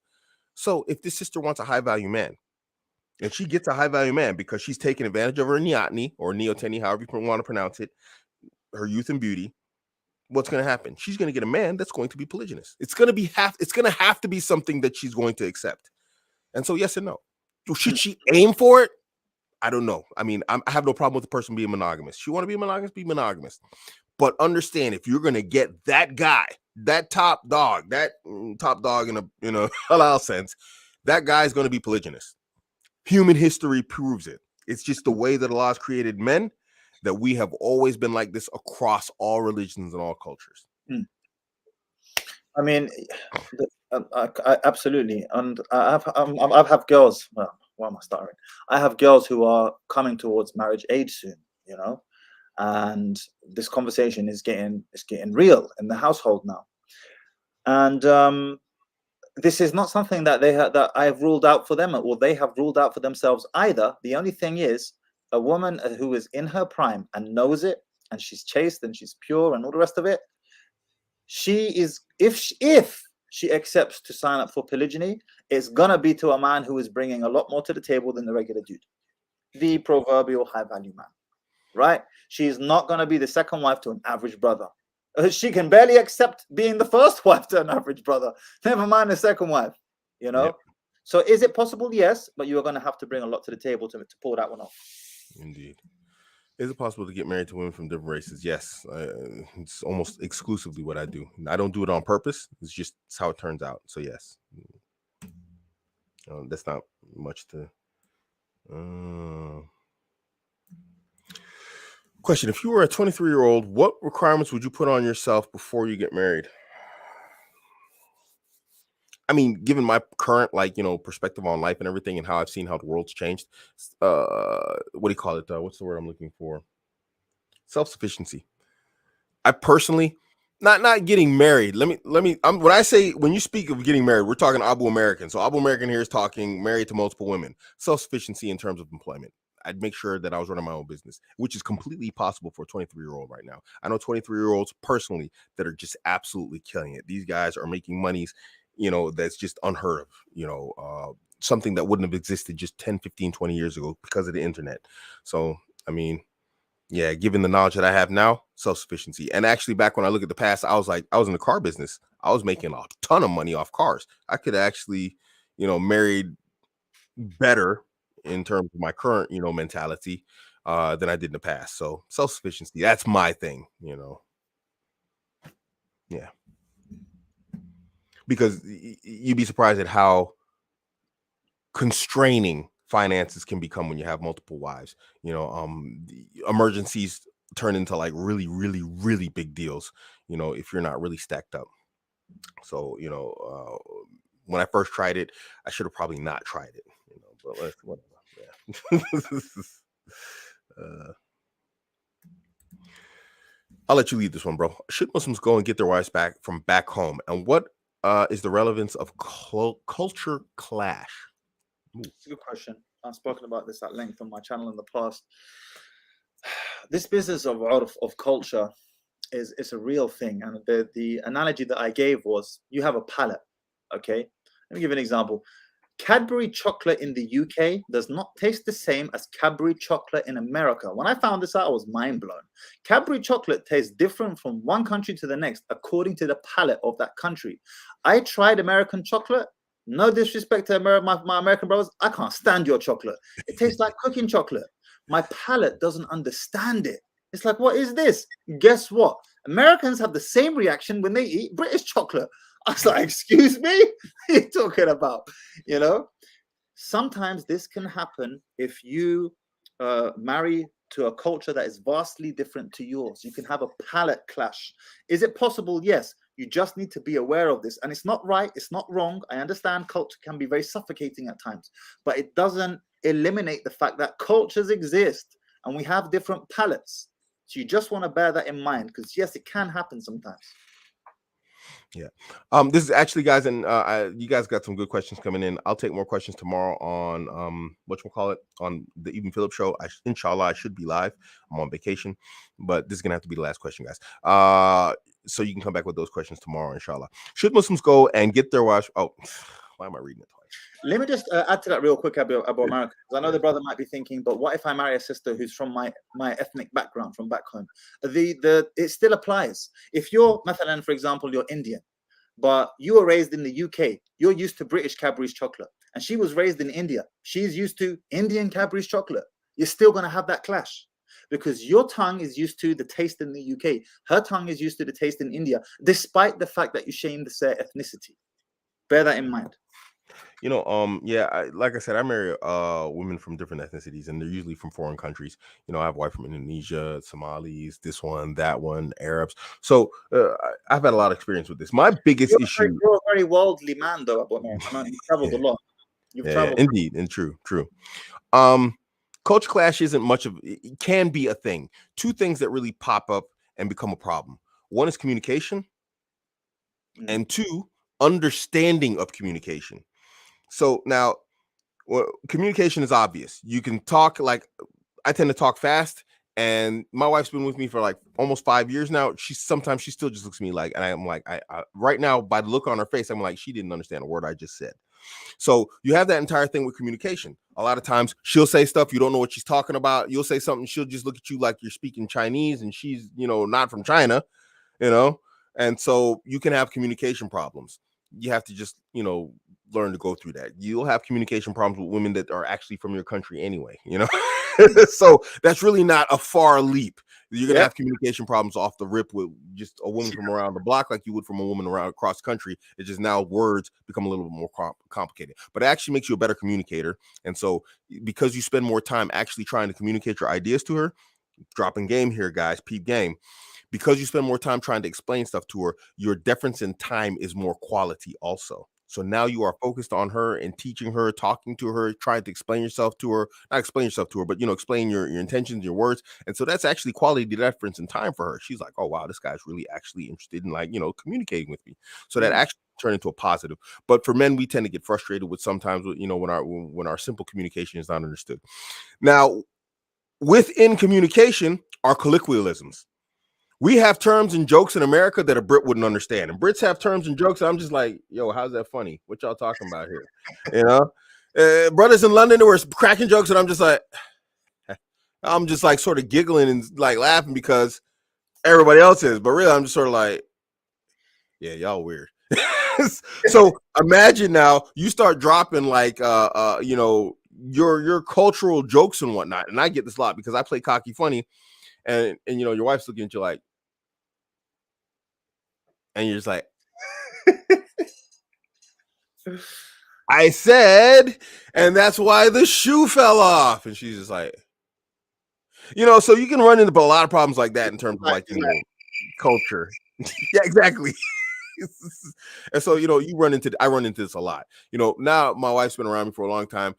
So if this sister wants a high value man, and she gets a high value man because she's taking advantage of her neoteny or neoteny, however you want to pronounce it, her youth and beauty, what's going to happen? She's going to get a man that's going to be polygynous. It's going to have to be something that she's going to accept. And so, yes and no. Should she aim for it? I don't know. I mean, I have no problem with the person being monogamous. She want to be monogamous, be monogamous. But understand, if you're going to get that guy, that top dog in a halal sense, that guy is going to be polygynous. Human history proves it. It's just the way that Allah has created men, that we have always been like this across all religions and all cultures. I mean, absolutely. And I have girls. Well, why am I starting? I have girls who are coming towards marriage age soon, you know, and this conversation is getting real in the household now. And this is not something that that I have ruled out for them, or they have ruled out for themselves either. The only thing is, a woman who is in her prime and knows it, and she's chaste and she's pure and all the rest of it, she is, if she accepts to sign up for polygyny, it's gonna be to a man who is bringing a lot more to the table than the regular dude, the proverbial high value man, right? She's not gonna be the second wife to an average brother. She can barely accept being the first wife to an average brother, never mind the second wife, you know. Yep. So is it possible? Yes, but you are going to have to bring a lot to the table to pull that one off. Indeed. Is it possible to get married to women from different races? Yes. It's almost exclusively what I do. I don't do it on purpose. It's how it turns out. So yes. That's not much to... Question: if you were a 23-year-old, what requirements would you put on yourself before you get married? I mean, given my current, perspective on life and everything, and how I've seen how the world's changed, what do you call it? What's the word I'm looking for? Self-sufficiency. I personally, not getting married. When you speak of getting married, we're talking Abuamerican. So Abuamerican here is talking married to multiple women. Self-sufficiency in terms of employment. I'd make sure that I was running my own business, which is completely possible for a 23-year-old right now. I know 23-year-olds personally that are just absolutely killing it. These guys are making monies, that's just unheard of, something that wouldn't have existed just 10, 15, 20 years ago because of the internet. So, I mean, yeah, given the knowledge that I have now, self-sufficiency. And actually, back when I look at the past, I was in the car business. I was making a ton of money off cars. I could actually, married better in terms of my current, mentality than I did in the past. So self-sufficiency, that's my thing, Yeah. Because you'd be surprised at how constraining finances can become when you have multiple wives. Emergencies turn into like really, really, really big deals, if you're not really stacked up. So, when I first tried it, I should have probably not tried it, but whatever. Yeah. I'll let you lead this one, bro. Should Muslims go and get their wives back from back home? And what is the relevance of culture clash? It's a good question. I've spoken about this at length on my channel in the past. This business of culture is a real thing. And the analogy that I gave was, you have a palate, okay? Let me give you an example. Cadbury chocolate in the UK does not taste the same as Cadbury chocolate in America. When I found this out, I was mind blown. Cadbury chocolate tastes different from one country to the next according to the palate of that country. I tried American chocolate. No disrespect to my American brothers. I can't stand your chocolate. It tastes like cooking chocolate. My palate doesn't understand it. It's like, what is this? Guess what? Americans have the same reaction when they eat British chocolate. I was like, excuse me? What are you talking about? Sometimes this can happen if you marry to a culture that is vastly different to yours. You can have a palate clash. Is it possible? Yes. You just need to be aware of this. And it's not right. It's not wrong. I understand culture can be very suffocating at times, but it doesn't eliminate the fact that cultures exist and we have different palates. So you just want to bear that in mind, because yes, it can happen sometimes. Yeah. This is actually, guys, and you guys got some good questions coming in. I'll take more questions tomorrow on whatchamacallit, on the Even Phillips show. Inshallah, I should be live. I'm on vacation, but this is gonna have to be the last question, guys. So you can come back with those questions tomorrow, inshallah. Should Muslims go and get their wives? Oh, why am I reading it twice? Let me just add to that real quick, Abuamerican, because I know the brother might be thinking, but what if I marry a sister who's from my ethnic background, from back home? It still applies. If you're, mathalan, for example, you're Indian, but you were raised in the UK, you're used to British Cadbury's chocolate, and she was raised in India, she's used to Indian Cadbury's chocolate, you're still going to have that clash, because your tongue is used to the taste in the UK, her tongue is used to the taste in India, despite the fact that you shame their ethnicity. Bear that in mind. Yeah, like I said, I marry women from different ethnicities, and they're usually from foreign countries. I have a wife from Indonesia, Somalis, this one, that one, Arabs. So I've had a lot of experience with this. My biggest issue. You're a very worldly man, though, Abuamerican. I know you've traveled a lot. You've traveled. Indeed, and true. Culture clash isn't much of it. Can be a thing. Two things that really pop up and become a problem. One is communication, and two, understanding of communication. So now, communication is obvious. You can talk, like I tend to talk fast, and my wife's been with me for like almost 5 years now. She still just looks at me like, and I'm like, I right now, by the look on her face, I'm like, she didn't understand a word I just said. So you have that entire thing with communication. A lot of times she'll say stuff you don't know what she's talking about. You'll say something, she'll just look at you like you're speaking Chinese, and she's not from China, and so you can have communication problems. You have to just learn to go through that. You'll have communication problems with women that are actually from your country anyway, so that's really not a far leap. You're gonna have communication problems off the rip with just a woman from around the block, like you would from a woman around across country. It's just now words become a little bit more complicated, but it actually makes you a better communicator. And so because you spend more time actually trying to communicate your ideas to her, dropping game here, guys, peep game. Because you spend more time trying to explain stuff to her, your difference in time is more quality also. So now you are focused on her and teaching her, talking to her, trying to explain yourself to her, not explain yourself to her, but explain your intentions, your words. And so that's actually quality difference in time for her. She's like, oh wow, this guy's really actually interested in communicating with me. So that actually turned into a positive. But for men, we tend to get frustrated with sometimes when our simple communication is not understood. Now, within communication are colloquialisms. We have terms and jokes in America that a Brit wouldn't understand. And Brits have terms and jokes. I'm just like, yo, how's that funny? What y'all talking about here? Brothers in London were cracking jokes, and I'm just like sort of giggling and like laughing because everybody else is. But really, I'm just sort of like, yeah, y'all weird. So imagine now you start dropping like your cultural jokes and whatnot. And I get this a lot because I play cocky funny, and your wife's looking at you like, and you're just like, I said, and that's why the shoe fell off. And she's just like, so you can run into a lot of problems like that in terms of culture. Yeah, exactly. And so, I run into this a lot. Now my wife's been around me for a long time.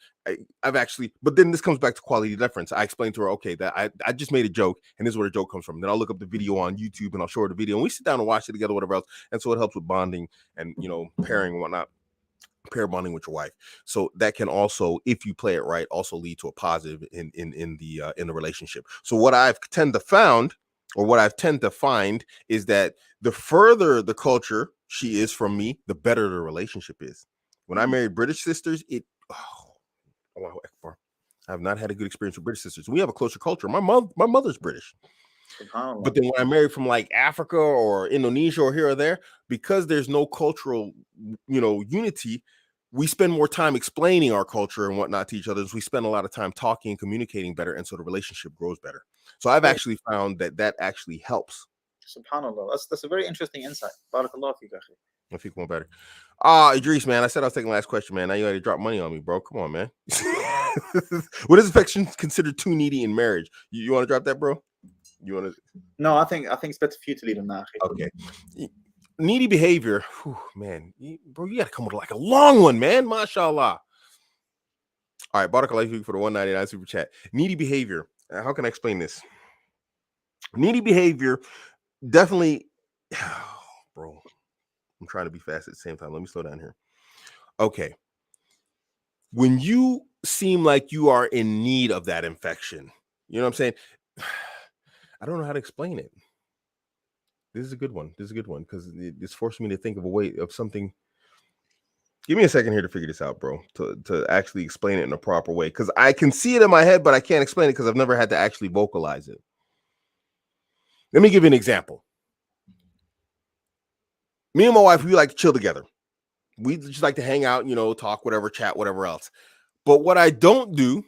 But then this comes back to quality difference. I explained to her, okay, that I just made a joke, and this is where the joke comes from. Then I'll look up the video on YouTube and I'll show her the video, and we sit down and watch it together, whatever else. And so it helps with bonding and, pairing and whatnot, pair bonding with your wife. So that can also, if you play it right, also lead to a positive in the relationship. So what I've tend to find is that the further the culture she is from me, the better the relationship is. When I married British sisters, I have not had a good experience with British sisters. We have a closer culture. My mother's British. But then when I married from like Africa or Indonesia or here or there, because there's no cultural, unity, we spend more time explaining our culture and whatnot to each other. We spend a lot of time talking and communicating better, and so the relationship grows better. So I've actually found that actually helps. SubhanAllah. That's a very interesting insight. Barakallah feek, akhi. I think one better. Idris, man, I said I was taking the last question, man. Now you had to drop money on me, bro. Come on, man. What is affection considered too needy in marriage? You want to drop that, bro? You want to? No, I think it's better for you to lead on that. Okay. Needy behavior, man, bro, you got to come with like a long one, man. Mashallah. All right, Barakallah for the 199 super chat. Needy behavior. How can I explain this? Needy behavior definitely, bro. I'm trying to be fast at the same time. Let me slow down here. Okay. When you seem like you are in need of that infection, you know what I'm saying? I don't know how to explain it. This is a good one. This is a good one because it's forcing me to think of a way of something. Give me a second here to figure this out, bro, to actually explain it in a proper way. Because I can see it in my head, but I can't explain it because I've never had to actually vocalize it. Let me give you an example. Me and my wife, we like to chill together. We just like to hang out, talk, whatever, chat, whatever else. But what I don't do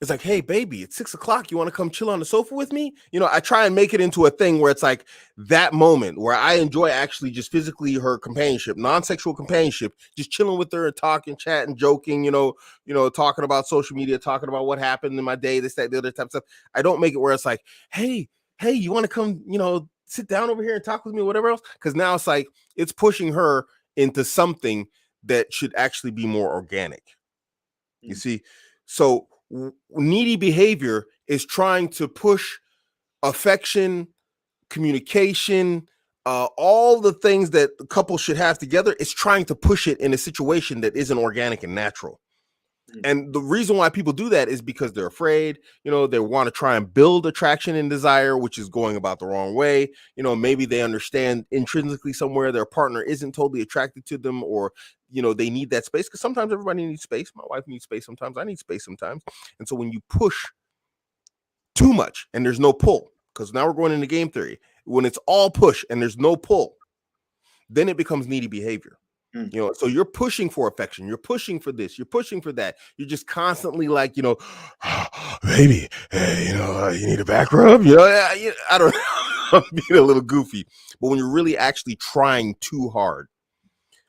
is like, hey, baby, it's 6:00. You want to come chill on the sofa with me? I try and make it into a thing where it's like that moment where I enjoy actually just physically her companionship, non-sexual companionship, just chilling with her and talking, chatting, joking, talking about social media, talking about what happened in my day, this, that, the other type of stuff. I don't make it where it's like, hey, you want to come, sit down over here and talk with me, or whatever else? Because now it's like it's pushing her into something that should actually be more organic. You see? So needy behavior is trying to push affection, communication, all the things that the couple should have together. It's trying to push it in a situation that isn't organic and natural. And the reason why people do that is because they're afraid, they want to try and build attraction and desire, which is going about the wrong way. Maybe they understand intrinsically somewhere their partner isn't totally attracted to them, or, they need that space, because sometimes everybody needs space. My wife needs space sometimes. I need space sometimes. And so when you push too much and there's no pull, because now we're going into game theory, when it's all push and there's no pull, then it becomes needy behavior. So you're pushing for affection, you're pushing for this, you're pushing for that, you're just constantly like, baby, hey, you need a back rub, I don't know. I'm being a little goofy, but when you're really actually trying too hard,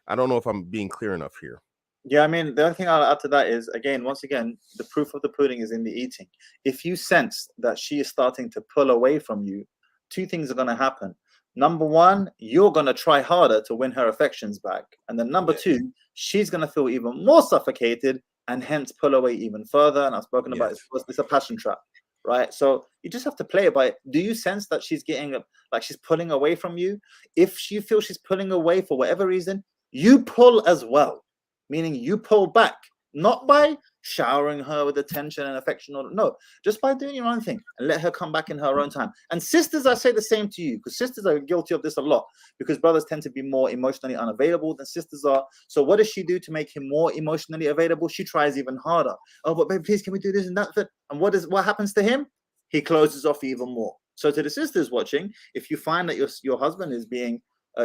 I don't know if I'm being clear enough here. Yeah, I mean, the only thing I'll add to that is, once again, the proof of the pudding is in the eating. If you sense that she is starting to pull away from you, two things are going to happen. Number one, you're going to try harder to win her affections back. And then number two, she's going to feel even more suffocated and hence pull away even further. And I've spoken about it's a passion trap, right? So you just have to play it by, do you sense that she's getting, like she's pulling away from you? If she feels she's pulling away for whatever reason, you pull as well. Meaning you pull back, not by showering her with attention and affection, or no, just by doing your own thing and let her come back in her own time. And sisters, I say the same to you, because sisters are guilty of this a lot, because brothers tend to be more emotionally unavailable than sisters are. So what does she do to make him more emotionally available? She tries even harder. Oh, but babe, please, can we do this and that? And what happens to him? He closes off even more. So to the sisters watching, if you find that your husband is being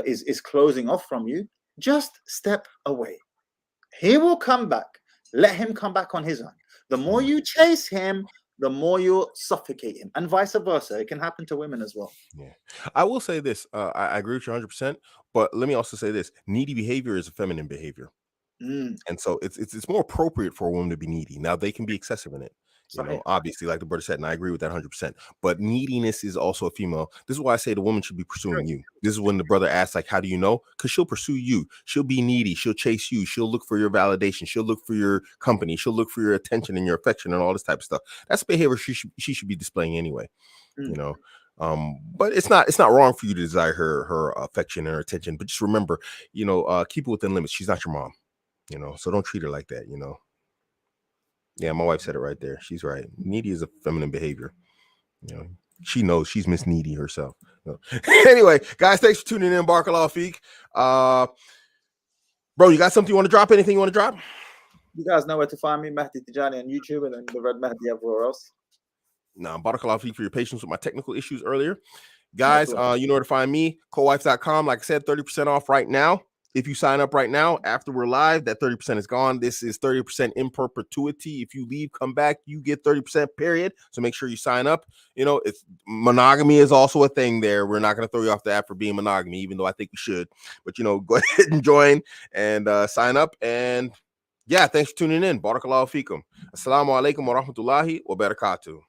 is closing off from you, just step away. He will come back. Let him come back on his own. The more you chase him, the more you'll suffocate him, and vice versa. It can happen to women as well. Yeah, I will say this. I agree with you 100%. But let me also say this: needy behavior is a feminine behavior, and so it's more appropriate for a woman to be needy. Now they can be excessive in it. Obviously, like the brother said, and I agree with that 100%. But neediness is also a female. This is why I say the woman should be pursuing you. This is when the brother asks, like, how do you know? Because she'll pursue you. She'll be needy. She'll chase you. She'll look for your validation. She'll look for your company. She'll look for your attention and your affection and all this type of stuff. That's behavior she should be displaying anyway. But it's not wrong for you to desire her affection and her attention. But just remember, keep it within limits. She's not your mom. So don't treat her like that. Yeah, my wife said it right there. She's right. Needy is a feminine behavior. She knows she's Miss Needy herself. Anyway, guys, thanks for tuning in. Barakallahu Feek. Bro, you got something you want to drop? Anything you want to drop? You guys know where to find me, Mahdi Tijani on YouTube, and then the Red Mahdi everywhere else. Nah, Barakallahu Feek for your patience with my technical issues earlier. Guys, you know where to find me. cowife.com. Like I said, 30% off right now. If you sign up right now, after we're live, that 30% is gone. This is 30% in perpetuity. If you leave, come back, you get 30%, period. So make sure you sign up. It's monogamy is also a thing there. We're not going to throw you off the app for being monogamy, even though I think we should. But, go ahead and join and sign up. And yeah, thanks for tuning in. Barakallahu feekum. Assalamu alaikum wa rahmatullahi wa barakatuh.